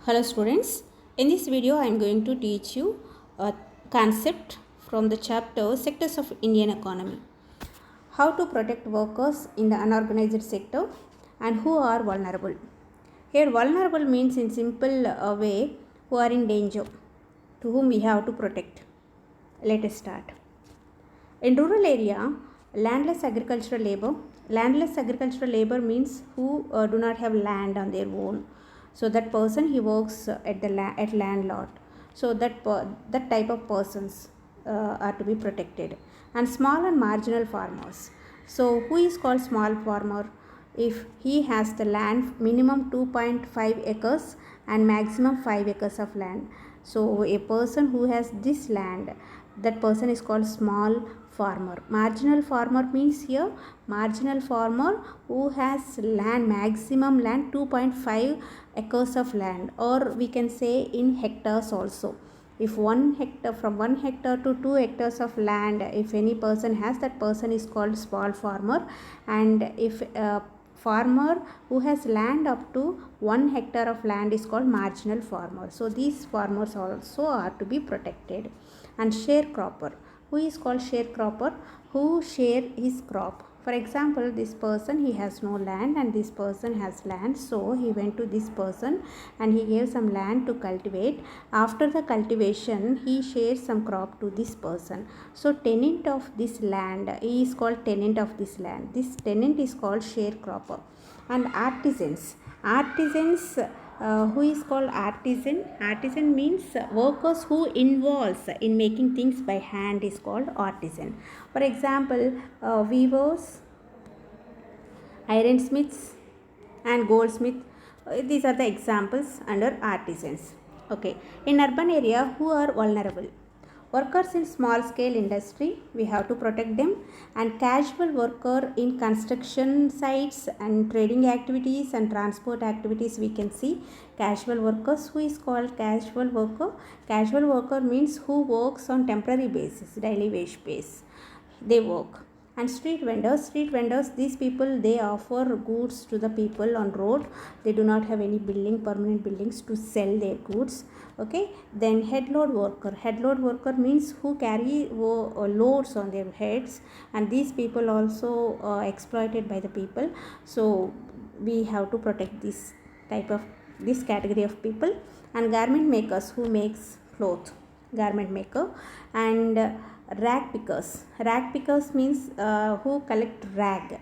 Hello students, in this video I am going to teach you a concept from the chapter Sectors of Indian Economy. How to protect workers in the unorganized sector and who are vulnerable. Here vulnerable means in simple way who are in danger, to whom we have to protect. Let us start. In rural area, landless agricultural labor means who do not have land on their own. So that person he works at the at landlord. So that type of persons are to be protected. And small and marginal farmers. So who is called small farmer? If he has the land minimum 2.5 acres and maximum 5 acres of land. So a person who has this land, that person is called small farmer. Marginal farmer means here marginal farmer who has land, maximum land 2.5 acres of land, or we can say in hectares also. If 1 hectare, from 1 hectare to 2 hectares of land, if any person has, that person is called small farmer. And if farmer who has land up to 1 hectare of land is called marginal farmer. So these farmers also are to be protected. And sharecropper, who is called sharecropper? Who share his crop. For example, this person he has no land and this person has land, so he went to this person and he gave some land to cultivate. After the cultivation he shares some crop to this person. So tenant of this land, he is called tenant of this land. This tenant is called sharecropper. And artisans, who is called artisan? Artisan means workers who involves in making things by hand is called artisan. For example, weavers, ironsmiths and goldsmith. These are the examples under artisans. Okay. In urban area, who are vulnerable? Workers in small scale industry, we have to protect them. And casual worker in construction sites and trading activities and transport activities, we can see casual workers. Who is called casual worker? Casual worker means who works on temporary basis, daily wage base. They work. And street vendors, these people, they offer goods to the people on road. They do not have any permanent buildings to sell their goods. Okay. Then headload worker means who carry loads on their heads, and these people also exploited by the people. So we have to protect this category of people. And garment makers, who makes cloth, garment maker. And rag pickers means who collect rag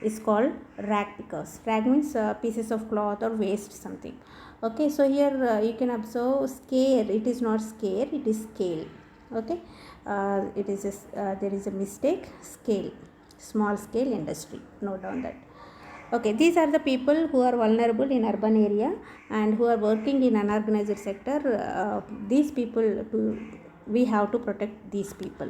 is called rag pickers. Rag means pieces of cloth or waste something. Okay, so here you can observe scare. It is not scare, it is scale. Okay, there is a mistake. Scale, small scale industry, note down that. Okay, these are the people who are vulnerable in urban area and who are working in unorganized sector. These people we have to protect these people.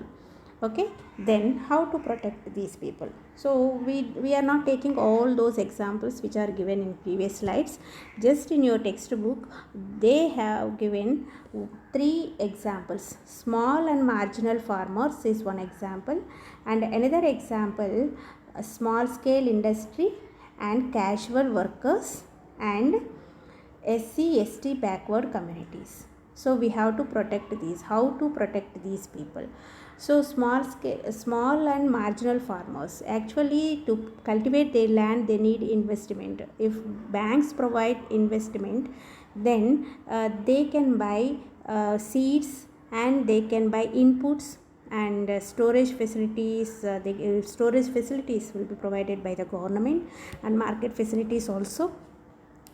Okay, then how to protect these people? So we are not taking all those examples which are given in previous slides. Just in your textbook they have given 3 examples. Small and marginal farmers is one example, and another example, a small scale industry and casual workers and SC/ST backward communities. So we have to protect these. How to protect these people? So small and marginal farmers, actually to cultivate their land they need investment. If banks provide investment, then they can buy seeds and they can buy inputs and storage facilities. Storage facilities will be provided by the government, and market facilities also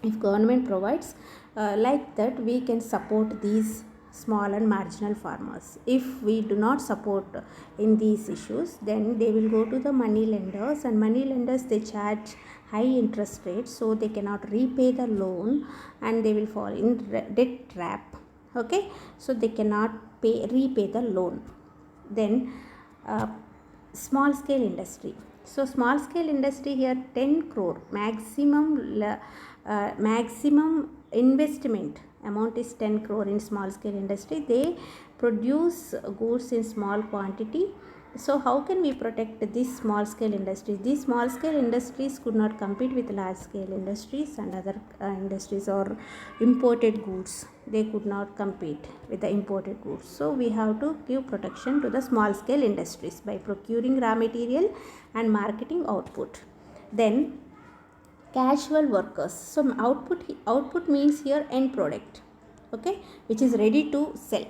if government provides. Like that we can support these small and marginal farmers. If we do not support in these issues, then they will go to the money lenders, and money lenders they charge high interest rates, so they cannot repay the loan and they will fall in debt trap. Okay, so they cannot repay the loan. Then small scale industry. So small scale industry here 10 crore maximum investment amount is 10 crore in small scale industry. They produce goods in small quantity. So how can we protect these small scale industries? These small scale industries could not compete with large scale industries and other industries or imported goods. They could not compete with the imported goods. So we have to give protection to the small scale industries by procuring raw material and marketing output. Then casual workers. So output means here end product, okay, which is ready to sell,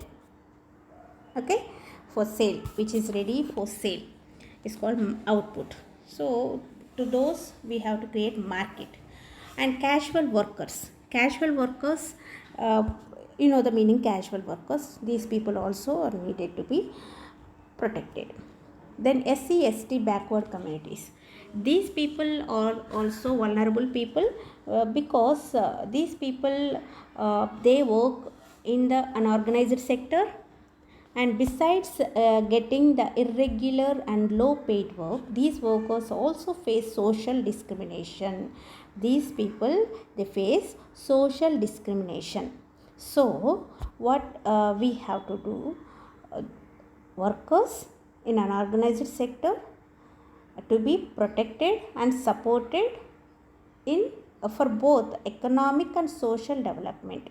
okay, for sale, which is ready for sale is called output. So to those we have to create market. And casual workers, you know the meaning, casual workers, these people also are needed to be protected. Then SC/ST backward communities, these people are also vulnerable people, because these people they work in the unorganized sector, and besides getting the irregular and low paid work, these workers also face social discrimination. These people, they face social discrimination. So what we have to do, workers in an organized sector to be protected and supported in for both economic and social development.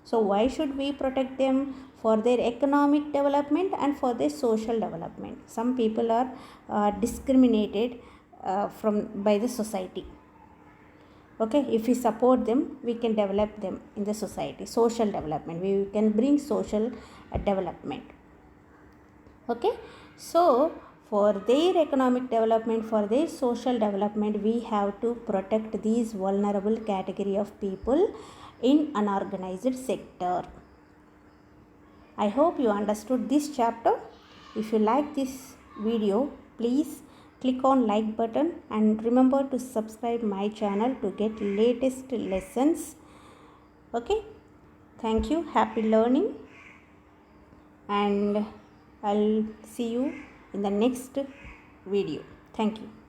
So why should we protect them? For their economic development and for their social development. Some people are discriminated from by the society. Okay, if we support them, we can develop them in the society. Social development, we can bring social development. Okay, so for their economic development, for their social development, we have to protect these vulnerable category of people in unorganized sector. I hope you understood this chapter. If you like this video, please click on like button and remember to subscribe my channel to get latest lessons. Okay, thank you, happy learning, and I'll see you in the next video. Thank you.